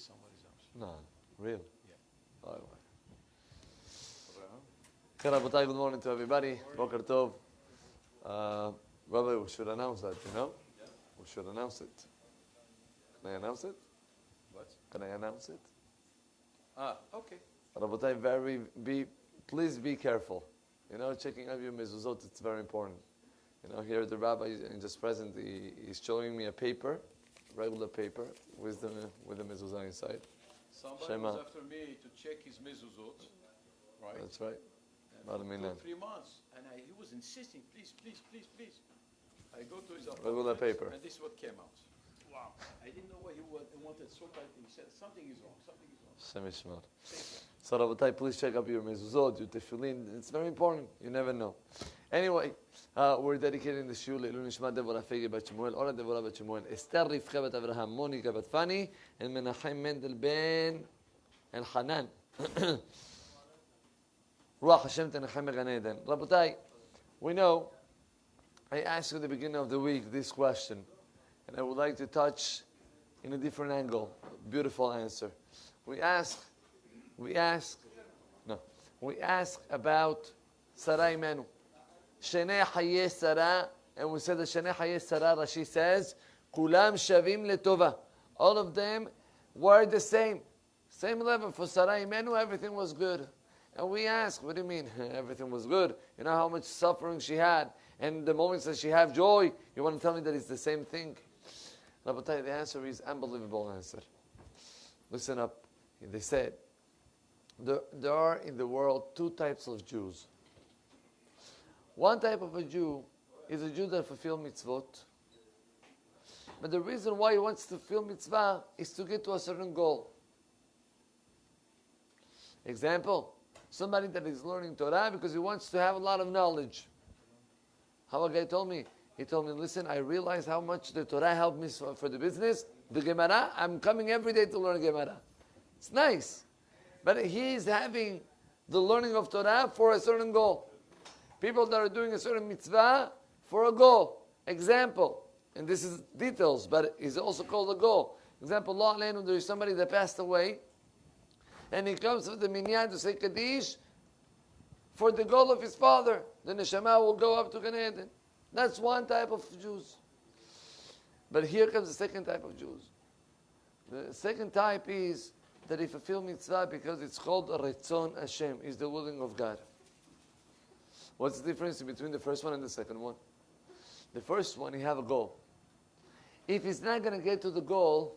somebody's house. No, real. Yeah. Okay, Rabotai, good morning to everybody. Boker Tov. Rabbi, we should announce that, you know? Yeah. We should announce it. Can I announce it? What? Can I announce it? Okay. Rabotai, please be careful. You know, checking out your mezuzot, it's very important. You know, here the Rabbi is just present, he's showing me a paper, regular paper, with the mezuzah inside. Somebody Shema. was after me to check his mezuzot, right? That's right. And for 3 months, and he was insisting, please. I go to his apartment, Regular paper. and this is what came out. Wow. I didn't know what he wanted so badly. He said, something is wrong. Shem Yishmar. So Rabotai, please check up your mezuzot, your tefillin. It's very important. You never know. Anyway, we're dedicating the shul Leilun Nishmat Devorah Fegi Bat Shemuel, Ora Devorah Bat Shemuel, Esther Rivka Bat Avraham, Monica Bat Fani, and Menachem Mendel Ben El Hanan. Ruach Hashem Tenachem Gan Eden. Rabotai, we know, I asked you at the beginning of the week this question, and I would like to touch in a different angle. Beautiful answer. We ask about Sarah Imenu. Shenei Haye Sarah, and we said that Shenei Haye Sarah, Rashi says, Kulam Shavim Letova. All of them were the same level. For Sarah Imenu, everything was good. And we ask, what do you mean everything was good? You know how much suffering she had, and the moments that she had joy, you want to tell me that it's the same thing? Rabbi, the answer is unbelievable answer. Listen up. They said, there are in the world 2 types of Jews. One type of a Jew is a Jew that fulfills mitzvot. But the reason why he wants to fulfill mitzvah is to get to a certain goal. Example, somebody that is learning Torah because he wants to have a lot of knowledge. How a guy told me? He told me, listen, I realize how much the Torah helped me for the business. The Gemara, I'm coming every day to learn Gemara. It's nice. But he is having the learning of Torah for a certain goal. People that are doing a certain mitzvah for a goal. Example, and this is details, but it's also called a goal. Example, Lo Aleinu, there is somebody that passed away, and he comes with the minyan to say Kaddish for the goal of his father. The neshama will go up to Gan Eden. That's one type of Jews. But here comes the second type of Jews. The second type is that he fulfill mitzvah because it's called Retzon Hashem, is the willing of God. What's the difference between the first one and the second one? The first one, he have a goal. If he's not going to get to the goal,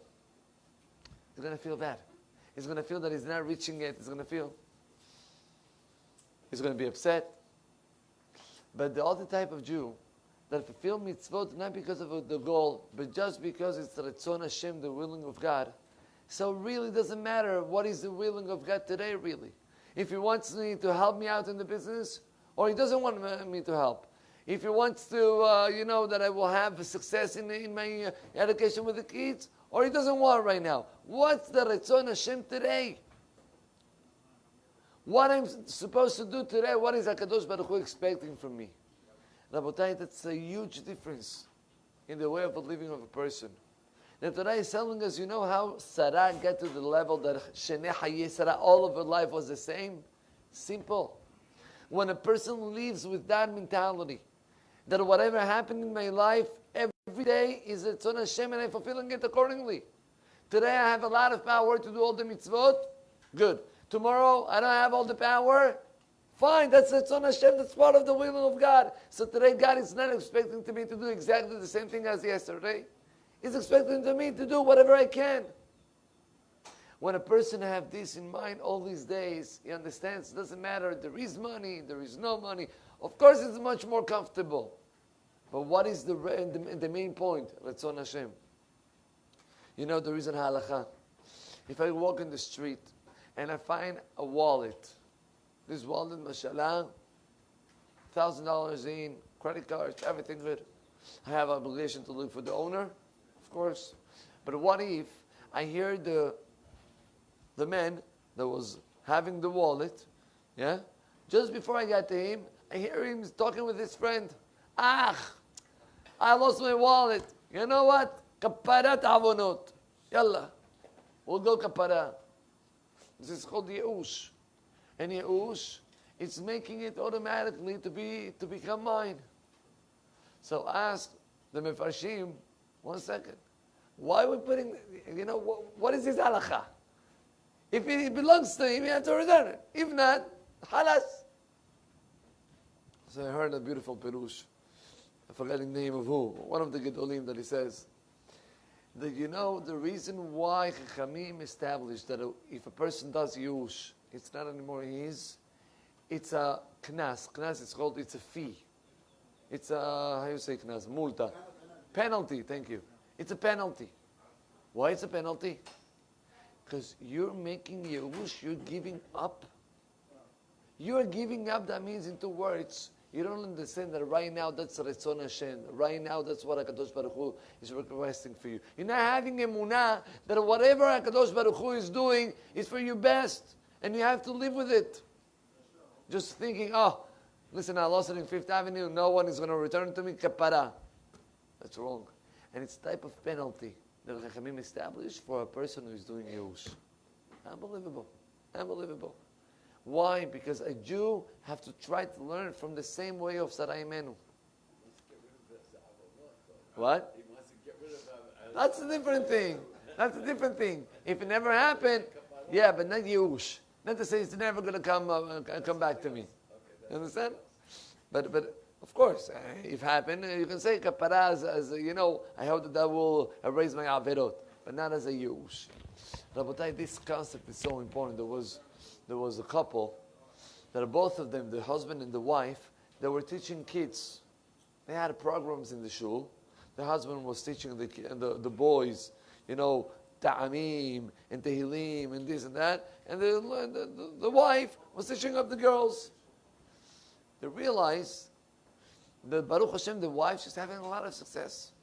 he's going to feel bad. He's going to feel that he's not reaching it. He's going to be upset. But the other type of Jew that fulfill mitzvot not because of the goal, but just because it's Retzon Hashem, the willing of God. So really doesn't matter what is the willing of God today, really. If he wants me to help me out in the business, or he doesn't want me to help. If he wants to, that I will have success in my education with the kids, or he doesn't want right now. What's the Retzon Hashem today? What I'm supposed to do today, what is HaKadosh Baruch Hu expecting from me? Rabotai, that's a huge difference in the way of living of a person. The Torah is telling us, you know how Sarah got to the level that Shenei Haye Sarah, all of her life was the same? Simple. When a person lives with that mentality, that whatever happened in my life, every day is Retzon Hashem and I'm fulfilling it accordingly. Today I have a lot of power to do all the mitzvot, good. Tomorrow I don't have all the power, fine, that's Retzon Hashem, that's part of the will of God. So today God is not expecting me to do exactly the same thing as yesterday. He's expecting me to do whatever I can. When a person have this in mind all these days, he understands it doesn't matter, there is money, there is no money. Of course it's much more comfortable. But what is the main point? Retzon Hashem. You know the reason halacha. If I walk in the street and I find a wallet, this wallet, mashallah, $1,000 in, credit cards, everything good. I have obligation to look for the owner, of course. But what if I hear the man that was having the wallet, yeah? Just before I got to him, I hear him talking with his friend. I lost my wallet. You know what? Kaparat avonot. Yalla. We'll go kapara. This is called Ye'ush. And Ye'ush, it's making it automatically to become mine. So ask the Mefarshim, 1 second. Why are we putting, what is this halakha? If it belongs to him, he has to return it. If not, halas. So I heard a beautiful perush. I'm forgetting the name of who. One of the Gedolim that he says that the reason why Chachamim established that if a person does yush, it's not anymore his. It's a knas. Knas is called. It's a fee. It's a how you say knas? Multa. Penalty. Thank you. It's a penalty. Why it's a penalty? Because you're making yush. You're giving up. You're giving up. That means in 2 words. You don't understand that right now that's Retzon Hashem. Right now that's what HaKadosh Baruch Hu is requesting for you. You're not having emunah that whatever HaKadosh Baruch Hu is doing is for your best. And you have to live with it. Just thinking, listen, I lost it in 5th Avenue. No one is going to return to me. Kapara. That's wrong. And it's a type of penalty that Chachamim established for a person who is doing Yehush. Unbelievable. Unbelievable. Why? Because a Jew have to try to learn from the same way of Sarai Menu. What? That's a different thing. That's a different thing. If it never happened, yeah, but not Yehush. Not to say it's never going to come back to me. You understand? But of course, if it happened, you can say kapara as I hope that will erase my averot, but not as a Yehush. Rabotai, this concept is so important. There was a couple that both of them, the husband and the wife, they were teaching kids. They had programs in the shul. The husband was teaching the boys, ta'amim and tehillim and this and that. And the wife was teaching up the girls. They realized that Baruch Hashem, the wife, she's having a lot of success.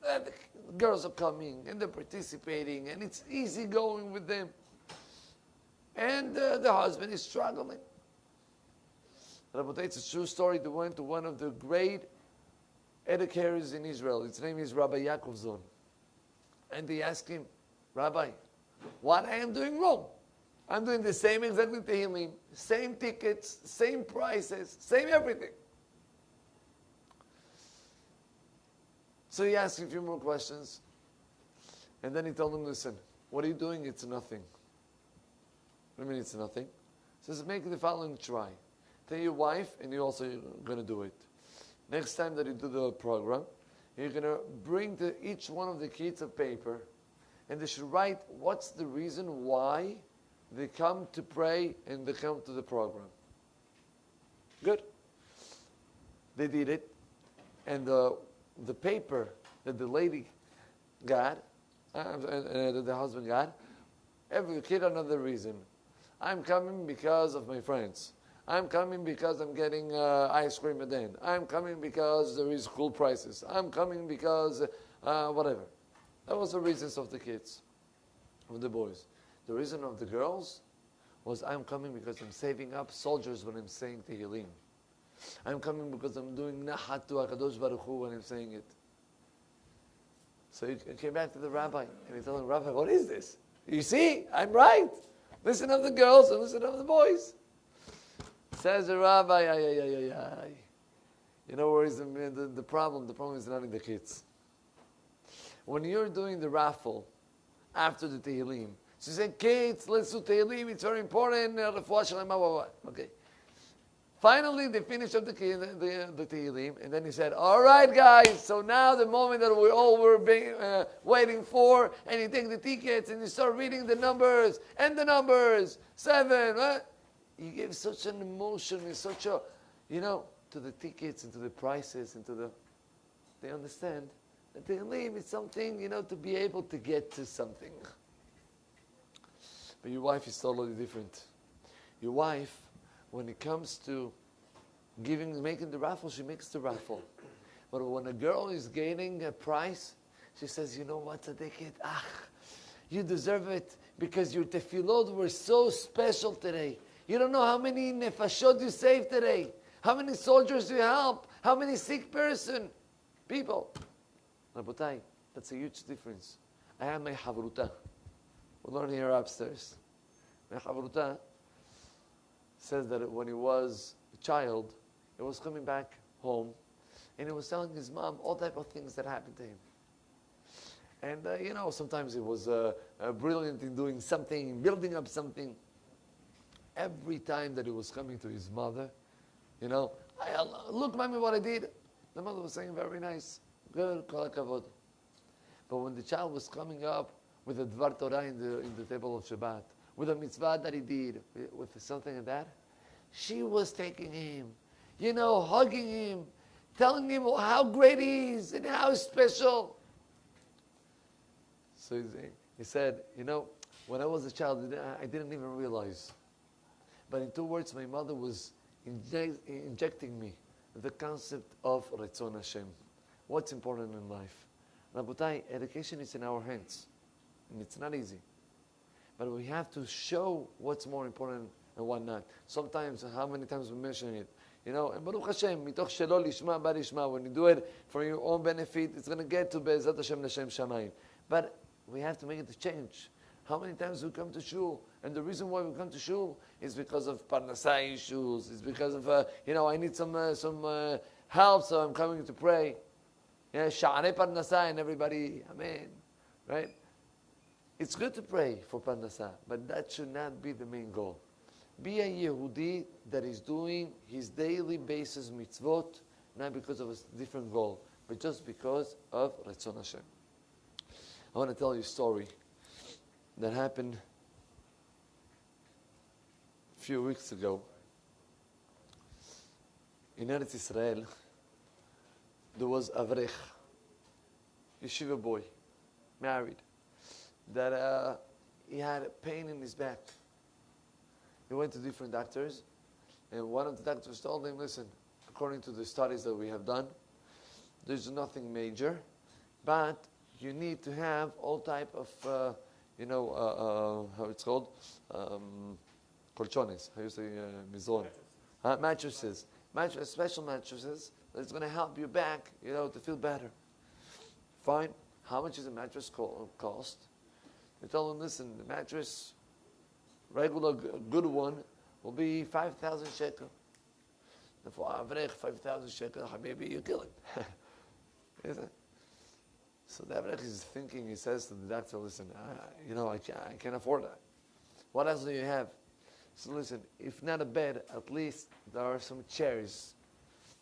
The girls are coming and they're participating and it's easy going with them. And the husband is struggling. Rabbi, it's a true story. They went to one of the great educators in Israel. His name is Rabbi Yaakovzon. And they asked him, Rabbi, what I am doing wrong? I'm doing the same exactly Tehillim, same tickets, same prices, same everything. So he asked a few more questions. And then he told him, listen, what are you doing? It's nothing. What do you mean it's nothing? He says, make the following try. Tell your wife, and you're also going to do it. Next time that you do the program, you're going to bring to each one of the kids a paper, and they should write what's the reason why they come to pray and they come to the program. Good. They did it, and the paper that the lady got, and the husband got, every kid another reason. I'm coming because of my friends. I'm coming because I'm getting ice cream at the end. I'm coming because there is cool prices. I'm coming because whatever. That was the reasons of the kids, of the boys. The reason of the girls was I'm coming because I'm saving up soldiers when I'm saying Tehillim. I'm coming because I'm doing Nahat to HaKadosh Baruch Hu when I'm saying it. So he came back to the rabbi and he told him, Rabbi, what is this? You see, I'm right. Listen of the girls and listen of the boys. Says the rabbi, you know where is the problem? The problem is not in the kids. When you're doing the raffle after the Tehillim, she said, kids, let's do Tehillim, it's very important. Okay. Finally, they finished up the Tehillim, and then he said, all right, guys, so now the moment that we all were waiting for, and you take the tickets, and you start reading the numbers, and the numbers, 7, you give such an emotion, and such a, to the tickets, and to the prices, and to the, they understand that Tehillim is something, to be able to get to something. But your wife is totally different. Your wife, when it comes to making the raffle, she makes the raffle. But when a girl is gaining a prize, she says, you know what, Tzaddiket, you deserve it because your tefillot were so special today. You don't know how many nefashot you saved today, how many soldiers you help, how many sick people. Rabotai, that's a huge difference. I have my havruta. We learn here upstairs. Aventura says that when he was a child, he was coming back home, and he was telling his mom all type of things that happened to him. And sometimes he was brilliant in doing something, building up something. Every time that he was coming to his mother, look, mommy, what I did. The mother was saying, very nice, good, kol hakavod. But when the child was coming up with a Dvar Torah in the table of Shabbat, with a mitzvah that he did, with something like that, she was taking him, hugging him, telling him how great he is and how special. So he said, when I was a child, I didn't even realize. But in 2 words, my mother was injecting me the concept of Ratzon Hashem. What's important in life? Rabotai, education is in our hands. And it's not easy. But we have to show what's more important and what not. Sometimes, how many times we mention it? And Baruch Hashem, mitoch shelo lishma bar lishma. When you do it for your own benefit, it's going to get to Be'ezat Hashem L'Shem Shamayim. But we have to make it a change. How many times we come to shul, and the reason why we come to shul is because of parnasai issues. It's because of I need some help, so I'm coming to pray. Sha'arei parnasai, and everybody, amen, right? It's good to pray for parnasah, but that should not be the main goal. Be a Yehudi that is doing his daily basis mitzvot, not because of a different goal, but just because of Ratzon Hashem. I want to tell you a story that happened a few weeks ago. In Eretz Israel, there was Avrech, yeshiva boy, married, that he had a pain in his back. He went to different doctors, and one of the doctors told him, listen, according to the studies that we have done, there's nothing major, but you need to have all type of, how it's called? Colchones, how you say, mizon. Mattresses. Special mattresses that's going to help your back, to feel better. Fine. How much is a mattress cost? They told him, listen, the mattress, regular good one, will be 5,000 shekel. And for Avrech, 5,000 shekel, maybe you kill him. So the Avrech is thinking, he says to the doctor, listen, I can't afford that. What else do you have? So listen, if not a bed, at least there are some chairs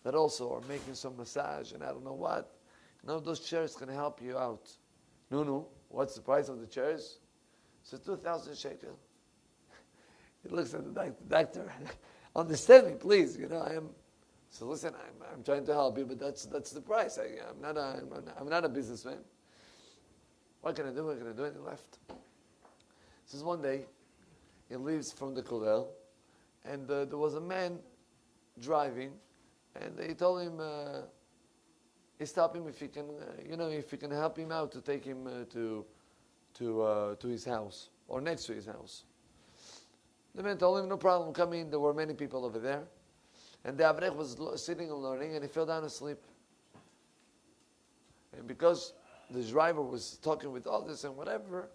that also are making some massage and I don't know what. Those chairs can help you out. No. What's the price of the chairs? So 2,000 shekel. He looks at the doctor. Understand me, please. So listen, I'm trying to help you, but that's the price. I'm not a businessman. What can I do? And he left. Says one day, he leaves from the kollel, and there was a man driving, and he told him, he stopped him if he can help him out to take him to his house or next to his house. The man told him, no problem, come in. There were many people over there. And the Avrech was sitting and learning, and he fell down asleep. And because the driver was talking with others and whatever,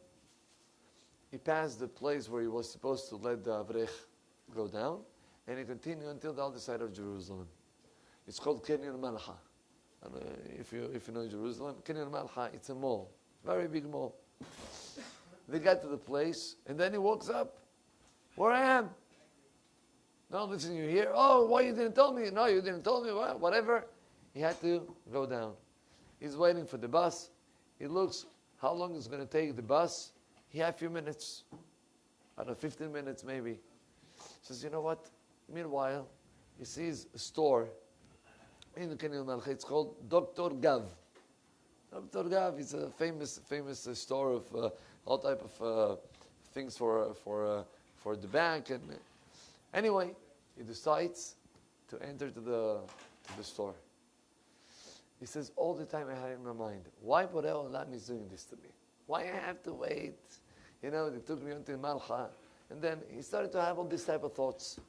he passed the place where he was supposed to let the Avrech go down, and he continued until the other side of Jerusalem. It's called Kenyan Malcha. If you know Jerusalem, Kenyan Malcha, it's a mall, very big mall. They got to the place, and then he walks up. Where I am? No, listen, you here? Oh, why you didn't tell me? No, you didn't tell me. What? Whatever. He had to go down. He's waiting for the bus. He looks how long it's going to take the bus. He had a few minutes. I don't know, 15 minutes maybe. Says, you know what? Meanwhile, he sees a store in the Kenyan Malcha. It's called Dr. Gav. Dr. Gav is a famous store of all type of things for the bank. And anyway, he decides to enter to the store. He says, all the time I had in my mind, why Borei Olam is doing this to me? Why I have to wait? They took me until Malcha. And then he started to have all these type of thoughts.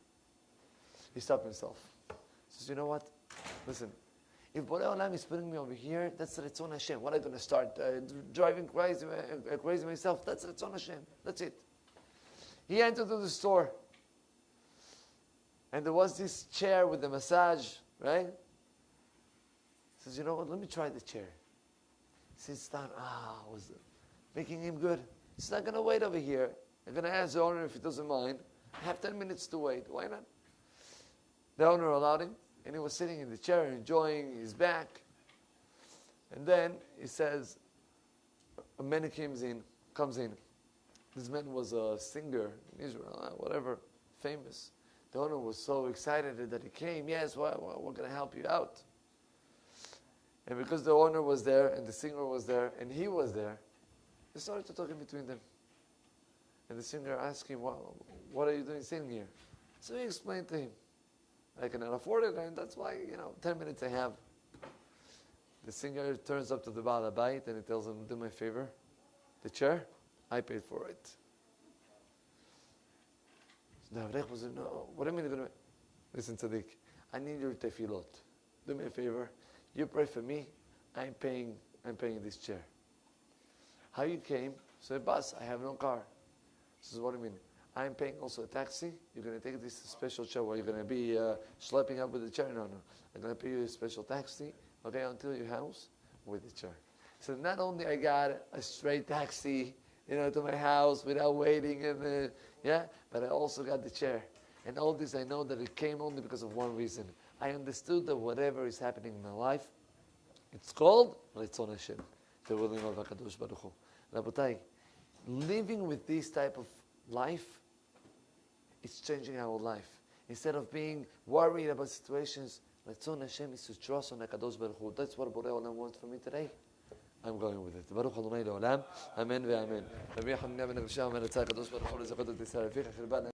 He stopped himself. He says, you know what? Listen, If Borei Olam is putting me over here, that's Ritzon Hashem. What am I going to start? Driving crazy myself? That's Ritzon Hashem. That's it. He entered to the store. And there was this chair with the massage, right? He says, you know what, let me try the chair. He sits down, was making him good. He's not going to wait over here. I'm going to ask the owner if he doesn't mind. I have 10 minutes to wait. Why not? The owner allowed him, and he was sitting in the chair enjoying his back. And then he says, a man comes in. This man was a singer in Israel, whatever, famous. The owner was so excited that he came. Yes, we're going to help you out. And because the owner was there, and the singer was there, and he was there, they started to talk in between them. And the singer asked him, what are you doing sitting here? So he explained to him, I cannot afford it, and that's why, 10 minutes I have. The singer turns up to the Baal Habayit, and he tells him, do me a favor. The chair, I paid for it. The Avrech was like, no, what do you mean you're going to... Listen, Tzaddik, I need your tefillot. Do me a favor. You pray for me. I'm paying this chair. How you came? So, boss, I have no car. He says, what do you mean? I'm paying also a taxi. You're going to take this special chair. Where you're going to be schlepping up with the chair? No. I'm going to pay you a special taxi, okay, until your house with the chair. So not only I got a straight taxi, to my house without waiting, but I also got the chair. And all this, I know that it came only because of one reason. I understood that whatever is happening in my life, it's called Ritzon Hashem, the willing of HaKadosh Baruch Hu. Rabotai, living with this type of life, it's changing our life. Instead of being worried about situations, Ritzon Hashem is to trust on HaKadosh Baruch Hu. That's what Borei Olam wants from me today. I'm going with it. Baruch Adonai Le'olam. Amen ve'amen. Rabbi Hanina ben Avisha, Amen. Ritzon HaKadosh Baruch Hu, Lezachot et Yisrael.